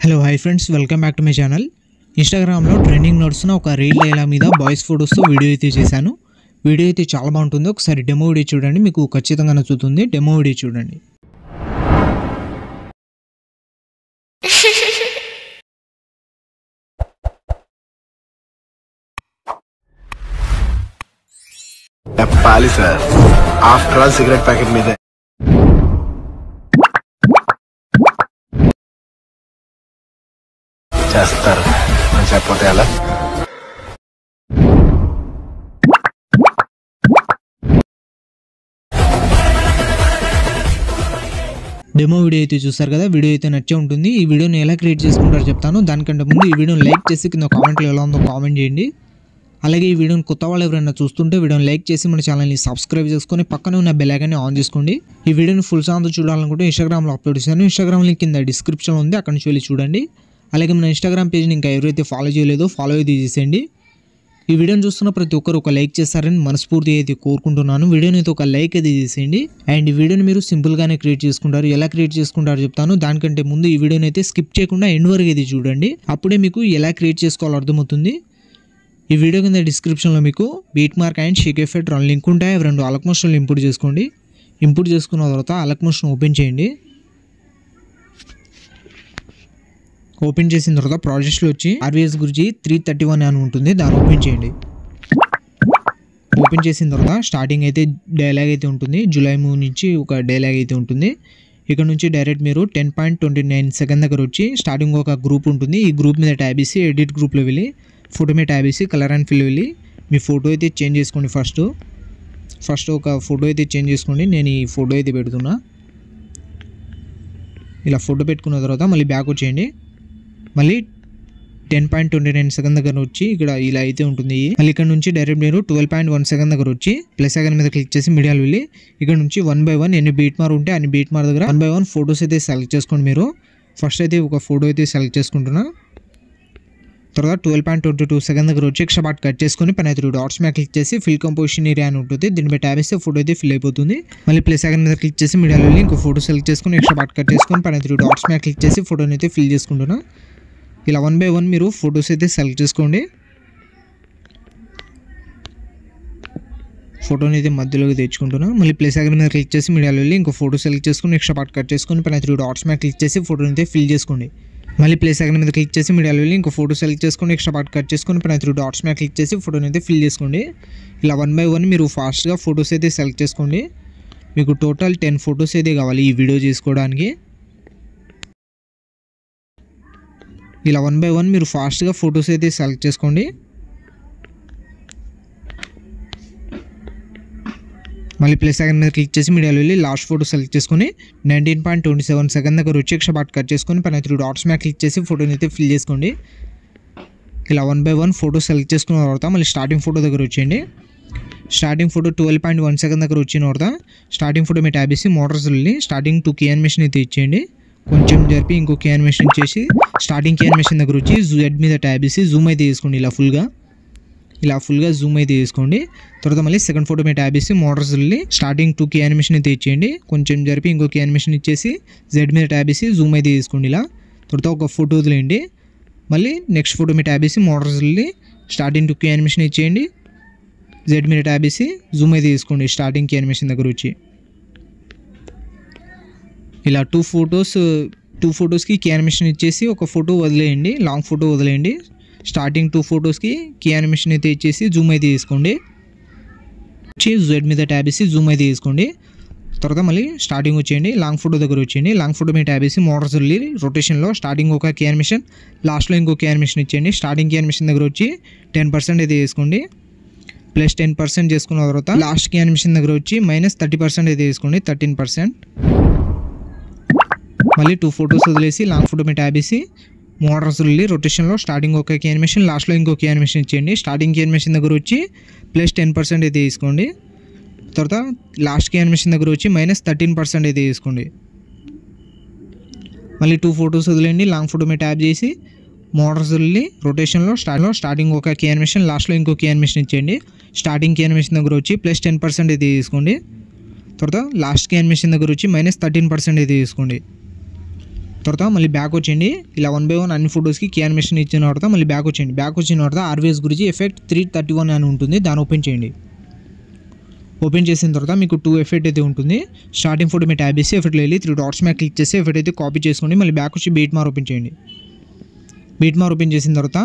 Hello hi friends, welcome back to my channel. ఇన్స్టాగ్రామ్లో trending నడుస్తున్న ఒక రీల్ డైలాగ్ మీద బాయ్స్ ఫోటోస్తో వీడియో అయితే చేశాను. వీడియో అయితే చాలా బాగుంటుంది. ఒకసారి డెమో వీడియో చూడండి, మీకు ఖచ్చితంగా నచ్చుతుంది. డెమో వీడియో చూడండి. చెప్పాలి sir, after all cigarette packet మీదే చేస్తారు అని చెప్పతే అలా. డెమో వీడియో అయితే చూస్తారు కదా, వీడియో అయితే నచ్చే ఉంటుంది. ఈ వీడియోని ఎలా క్రియేట్ చేసుకుంటారో చెప్తాను. దానికంటే ముందు ఈ వీడియోని లైక్ చేసి కింద కామెంట్లో ఎలా ఉందో కామెంట్ చేయండి. అలాగే ఈ వీడియోని కొత్త వాళ్ళు ఎవరైనా చూస్తుంటే వీడియోని లైక్ చేసి మన ఛానల్ని సబ్స్క్రైబ్ చేసుకొని పక్కనే ఉన్న బెల్ ఐకాన్ని ఆన్ చేసుకోండి. ఈ వీడియోని ఫుల్ సాంగ్తో చూడాలనుకుంటే ఇన్స్టాగ్రామ్లో అప్లోడ్ చేశాను. ఇన్స్టాగ్రామ్ లింక్ కింద డిస్క్రిప్షన్లో ఉంది, అక్కడ నుంచి వెళ్ళి చూడండి. అలాగే మన ఇన్స్టాగ్రామ్ పేజ్ని ఇంకా ఎవరైతే ఫాలో చేయలేదో ఫాలో అయితే చేసేయండి. ఈ వీడియోని చూస్తున్న ప్రతి ఒక్కరు ఒక లైక్ చేస్తారని మనస్ఫూర్తి అయితే కోరుకుంటున్నాను. వీడియోని అయితే ఒక లైక్ అయితే చేసేయండి. అండ్ ఈ వీడియోని మీరు సింపుల్గానే క్రియేట్ చేసుకుంటారు. ఎలా క్రియేట్ చేసుకుంటారో చెప్తాను. దానికంటే ముందు ఈ వీడియోని అయితే స్కిప్ చేయకుండా ఎండ్ వరకు అయితే చూడండి. అప్పుడే మీకు ఎలా క్రియేట్ చేసుకోవాలో అర్థమవుతుంది. ఈ వీడియో కింద డిస్క్రిప్షన్లో మీకు beat mark and Sheikh effect రెండు లింక్ ఉంటాయి. అవి రెండు అలక్ మోషన్లు ఇంపోర్ట్ చేసుకోండి. ఇంపోర్ట్ చేసుకున్న తర్వాత అలక్ మోషన్ ఓపెన్ చేయండి. ఓపెన్ చేసిన తర్వాత ప్రాజెక్ట్స్లో వచ్చి RVS గురించి 331 అని ఉంటుంది, దాన్ని ఓపెన్ చేయండి. ఓపెన్ చేసిన తర్వాత స్టార్టింగ్ అయితే డైలాగ్ అయితే ఉంటుంది. జూలై 3 నుంచి ఒక డైలాగ్ అయితే ఉంటుంది. ఇక్కడ నుంచి డైరెక్ట్ మీరు 10.29 సెకండ్ దగ్గర వచ్చి స్టార్టింగ్ ఒక గ్రూప్ ఉంటుంది. ఈ గ్రూప్ మీద ట్యాబ్ చేసి ఎడిట్ గ్రూప్లో వెళ్ళి ఫోటో మీద ట్యాబ్ చేసి కలర్ అండ్ ఫిల్ వెళ్ళి మీ ఫోటో అయితే చేంజ్ చేసుకోండి. ఫస్ట్ ఒక ఫోటో అయితే చేంజ్ చేసుకోండి. నేను ఈ ఫోటో అయితే పెడుతున్నా. ఇలా ఫోటో పెట్టుకున్న తర్వాత మళ్ళీ బ్యాక్ వచ్చేయండి. మళ్ళీ 10.29 సెకండ్ దగ్గర వచ్చి ఇక్కడ ఇలా అయితే ఉంటుంది. మళ్ళీ ఇక్కడ నుంచి డైరెక్ట్ మీరు 12.1 సెకండ్ దగ్గర వచ్చి ప్లస్ ఐకాన్ మీద క్లిక్ చేసి మీడియాలో వెళ్ళి ఇక్కడ నుంచి 1 by 1 ఎన్ని బీట్ మార్ ఉంటే అన్ని బీట్ మార్ దగ్గర 1 by 1 ఫొటోస్ అయితే సెలెక్ట్ చేసుకోండి. మీరు ఫస్ట్ అయితే ఒక ఫోటో అయితే సెలెక్ట్ చేసుకుంటున్నా. తర్వాత 12.22 సెకండ్ దగ్గర వచ్చి ఎక్స్ట్రా పార్ట్ కట్ చేసుకొని పైన 3 డాట్స్ మీద క్లిక్ చేసి ఫిల్ కంపోజిషన్ ఏరియా అని ఉంటుంది. దీనిపై ట్యాబ్ చేస్తే ఫోటో అయితే ఫిల్ అయిపోతుంది. మళ్ళీ ప్లస్ ఐకాన్ మీద క్లిక్ చేసి మీడియాలో వెళ్ళి ఇంకో ఫోటో సెలెక్ట్ చేసుకొని ఎక్స్ట్రా పార్ట్ కట్ చేసుకొని పైన 3 డాట్స్ మీద క్లిక్ చేసి ఫోటోని అయితే ఫిల్ చేసుకుంటున్నా. ఇలా 1 by 1 మీరు ఫొటోస్ అయితే సెలెక్ట్ చేసుకోండి. ఫోటోని అయితే మధ్యలోకి తెచ్చుకుంటున్నా. మళ్ళీ ప్లస్ ఐకాన్ మీద క్లిక్ చేసి మీడియాలో వెళ్ళి ఇంకో ఫోటో సెలెక్ట్ చేసుకొని ఎక్స్ట్రా పార్ట్ కట్ చేసుకొని పైన 3 డాట్స్ మీద క్లిక్ చేసి ఫోటోని అయితే ఫిల్ చేసుకోండి. మళ్ళీ ప్లస్ ఐకాన్ మీద క్లిక్ చేసి మీడియాలో వెళ్ళి ఇంకో ఫోటో సెలెక్ట్ చేసుకొని ఎక్స్ట్రా పార్ట్ కట్ చేసుకొని పైన 3 డాట్స్ మీద క్లిక్ చేసి ఫోటోని అయితే ఫిల్ చేసుకోండి. ఇలా 1 by 1 మీరు ఫాస్ట్గా ఫొటోస్ అయితే సెలెక్ట్ చేసుకోండి. మీకు టోటల్ 10 ఫొటోస్ అయితే కావాలి ఈ వీడియో చేసుకోవడానికి. ఇలా 1 by 1 మీరు ఫాస్ట్గా ఫొటోస్ అయితే సెలెక్ట్ చేసుకోండి. మళ్ళీ ప్లస్ ఐకాన్ మీద క్లిక్ చేసి మీడియాలో వెళ్ళి లాస్ట్ ఫోటో సెలెక్ట్ చేసుకొని 19.27 సెకండ్ దగ్గర వచ్చి ఎక్స్ట్రా పార్ట్ కట్ చేసుకొని పైన 3 డాట్స్ మీద క్లిక్ చేసి ఫోటోని అయితే ఫిల్ చేసుకోండి. ఇలా 1 by 1 ఫోటో సెలెక్ట్ చేసుకున్న తర్వాత మళ్ళీ స్టార్టింగ్ ఫోటో దగ్గర వచ్చేయండి. స్టార్టింగ్ ఫోటో 12.1 సెకండ్ దగ్గర వచ్చిన తర్వాత స్టార్టింగ్ ఫోటో మీద ట్యాబ్ చేసి మోటార్స్ వెళ్ళి స్టార్టింగ్ 2 కీ యానిమేషన్ అయితే ఇచ్చేయండి. కొంచెం జరిపి ఇంకో కీ యానిమేషన్ చేసి స్టార్టింగ్ కీ యానిమేషన్ దగ్గర వచ్చి జెడ్ మీద ట్యాబ్ చేసి జూమ్ అయితే చేసుకోండి. ఇలా ఫుల్గా జూమ్ అయితే చేసుకోండి. తర్వాత మళ్ళీ సెకండ్ ఫోటో మీద ట్యాబ్ చేసి మోటార్స్ వెళ్ళి స్టార్టింగ్ 2 కీ యానిమేషన్ అయితే ఇచ్చేయండి. కొంచెం జరిపి ఇంకో కీ యానిమేషన్ ఇచ్చేసి జెడ్ మీద ట్యాబ్ చేసి జూమ్ అయితే చేసుకోండి. ఇలా తర్వాత ఒక ఫోటో వదిలేయండి. మళ్ళీ నెక్స్ట్ ఫోటో మీద ట్యాబ్ చేసి మోటార్స్ వెళ్ళి స్టార్టింగ్ 2 కీ యానిమేషన్ ఇచ్చేయండి. జెడ్ మీద ట్యాబ్ చేసి జూమ్ అయితే తీసుకోండి స్టార్టింగ్ కీ యానిమేషన్ దగ్గర వచ్చి. ఇలా 2 ఫొటోస్కి కీ యానిమేషన్ ఇచ్చేసి ఒక ఫోటో వదిలేయండి, లాంగ్ ఫోటో వదిలేయండి. స్టార్టింగ్ 2 ఫొటోస్కి కీ యానిమేషన్ అయితే ఇచ్చేసి జూమ్ అయితే తీసుకోండి. జెడ్ మీద ట్యాబ్ చేసి జూమ్ అయితే తీసుకోండి. తర్వాత మళ్ళీ స్టార్టింగ్ వచ్చేయండి, లాంగ్ ఫోటో దగ్గర వచ్చేయండి. లాంగ్ ఫోటో మీద ట్యాబ్ చేసి మోటార్స్ వెళ్ళి రొటేషన్లో స్టార్టింగ్ ఒక కీ యానిమేషన్, లాస్ట్లో ఇంకో కీ యానిమేషన్ ఇచ్చేయండి. స్టార్టింగ్ కీ యానిమేషన్ దగ్గర వచ్చి 10% అయితే వేసుకోండి. ప్లస్ 10% చేసుకున్న తర్వాత లాస్ట్ కీ యానిమేషన్ దగ్గర వచ్చి -30% అయితే వేసుకోండి, 13%. మళ్ళీ 2 ఫొటోస్ వదిలేసి లాంగ్ ఫోటో మీద ట్యాబ్ చేసి మోటార్స్ వెళ్ళి రొటేషన్లో స్టార్టింగ్ ఒక కీ యానిమేషన్, లాస్ట్లో ఇంకో కీ యానిమేషన్ ఇచ్చేయండి. స్టార్టింగ్ కీ యానిమేషన్ దగ్గర వచ్చి ప్లస్ 10% అయితే తీసుకోండి. తర్వాత లాస్ట్ కీ యానిమేషన్ దగ్గర వచ్చి -13% అయితే తీసుకోండి. మళ్ళీ 2 ఫొటోస్ వదిలేండి, లాంగ్ ఫోటో మీద ట్యాబ్ చేసి మోటార్స్ వెళ్ళి రొటేషన్లో స్టార్టింగ్ ఒక కీ యానిమేషన్, లాస్ట్లో ఇంకో కీ యానిమేషన్ ఇచ్చేయండి. స్టార్టింగ్ కీ యానిమేషన్ దగ్గర వచ్చి ప్లస్ 10% అయితే తీసుకోండి. తర్వాత లాస్ట్ కీ యానిమేషన్ దగ్గర వచ్చి -13% అయితే తీసుకోండి. తర్వాత మళ్ళీ బ్యాక్ వచ్చేయండి. ఇలా 1 by 1 అన్ని ఫొటోస్కి కీ యానిమేషన్ ఇచ్చిన తర్వాత మళ్ళీ బ్యాక్ వచ్చేయండి. బ్యాక్ వచ్చిన తర్వాత ఆర్వీఎస్ గురించి ఎఫెక్ట్ 331 అని ఉంటుంది, దాన్ని ఓపెన్ చేయండి. ఓపెన్ చేసిన తర్వాత మీకు 2 ఎఫెక్ట్ అయితే ఉంటుంది. స్టార్టింగ్ ఫోటో మీ ట్యాబ్ చేసి ఎఫెక్ట్లో వెళ్ళి 3 డాట్స్ మీద క్లిక్ చేసి ఎఫెక్ట్ అయితే కాపీ చేసుకోండి. మళ్ళీ బ్యాక్ వచ్చి బీట్ మార్ ఓపెన్ చేయండి. బీట్ మార్ ఓపెన్ చేసిన తర్వాత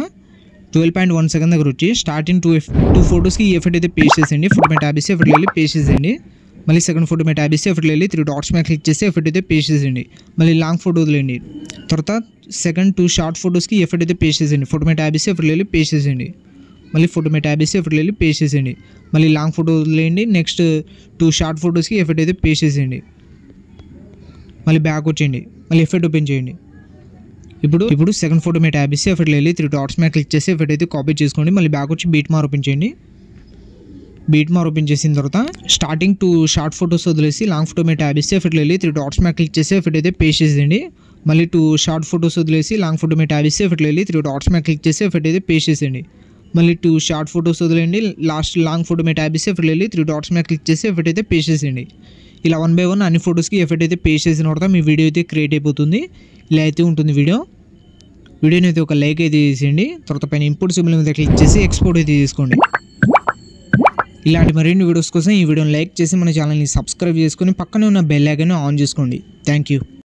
12.1 సెకండ్ దగ్గర వచ్చి స్టార్టింగ్ 2 ఫోటోస్కి ఈ ఎఫెక్ట్ అయితే పేస్ట్ చేసేయండి. ఫోటో మీద ట్యాబ్ చేసి ఎఫెక్ట్లో వెళ్ళి పేస్ట్ చేసేయండి. మళ్ళీ సెకండ్ ఫోటో మీద ట్యాబ్ చేసి ఎఫెక్ట్లో వెళ్ళి 3 డాట్స్ మీద క్లిక్ చేసి ఎఫెక్ట్ అయితే పేస్ట్ చేసేయండి. మళ్ళీ లాంగ్ ఫోటో వదిలేండి. తర్వాత సెకండ్ 2 షార్ట్ ఫోటోస్కి ఎఫెక్ట్ అయితే పేస్ట్ చేసేయండి. ఫోటో మీద ట్యాబ్ చేసి ఎఫెక్ట్లో వెళ్ళి పేస్ట్ చేసేయండి. మళ్ళీ ఫోటో మీద ట్యాబ్ చేసి ఎఫెక్ట్లో వెళ్ళి పేస్ట్ చేసేయండి. మళ్ళీ లాంగ్ ఫోటో వదిలేయండి. నెక్స్ట్ 2 షార్ట్ ఫోటోస్కి ఎఫెక్ట్ అయితే పేస్ట్ చేసేయండి. మళ్ళీ బ్యాక్ వచ్చేయండి. మళ్ళీ ఎఫెక్ట్ ఓపెన్ చేయండి. ఇప్పుడు సెకండ్ ఫోటో మీద ట్యాబ్ చేసి ఎఫెక్ట్లో వెళ్ళి 3 డాట్స్ మీద క్లిక్ చేసి ఎఫెక్ట్ అయితే కాపీ చేసుకోండి. మళ్ళీ బ్యాక్ వచ్చి బీట్ మార్ ఓపెన్ చేయండి. బీట్ మార్ ఓపెన్ చేసిన తర్వాత స్టార్టింగ్ 2 షార్ట్ ఫోటోస్ వదిలేసి లాంగ్ ఫోటో మీద ట్యాబ్ చేసి ఎఫెక్ట్లో వెళ్ళి 3 డాట్స్ మీద క్లిక్ చేసి ఎఫెక్ట్ అయితే పేస్ట్ చేసేయండి. మళ్ళీ 2 షార్ట్ ఫోటోస్ వదిలేసి లాంగ్ ఫోటో మీద ట్యాబ్ చేసి ఎఫెక్ట్లో వెళ్ళి 3 డాట్స్ మీద క్లిక్ చేసి ఎఫెక్ట్ అయితే పేస్ట్ చేసేయండి. మళ్ళీ 2 షార్ట్ ఫోటోస్ వదిలేండి. లాస్ట్ లాంగ్ ఫోటో మీద ట్యాబ్ చేసి ఎఫెక్ట్లో వెళ్ళి 3 డాట్స్ మీద క్లిక్ చేసి ఎఫెక్ట్ అయితే పేస్ట్ చేసేయండి. ఇలా 1 by 1 అన్ని ఫోటోస్కి ఎఫెక్ట్ అయితే పేస్ట్ చేసిన తర్వాత మీ వీడియో అయితే క్రియేట్ అయిపోతుంది. ఇలా అయితే ఉంటుంది వీడియోని అయితే ఒక లైక్ అయితే చేసేయండి. తర్వాత పైన ఇంపోర్ట్ సింబల్ మీద క్లిక్ చేసి ఎక్స్పోర్ట్ అయితే తీసుకోండి. ఇలాంటి మరిన్ని వీడియోస్ కోసం ఈ వీడియోని లైక్ చేసి మన ఛానల్ని సబ్స్క్రైబ్ చేసుకొని పక్కనే ఉన్న బెల్ ఐకాన్ ఆన్ చేసుకోండి. Thank you.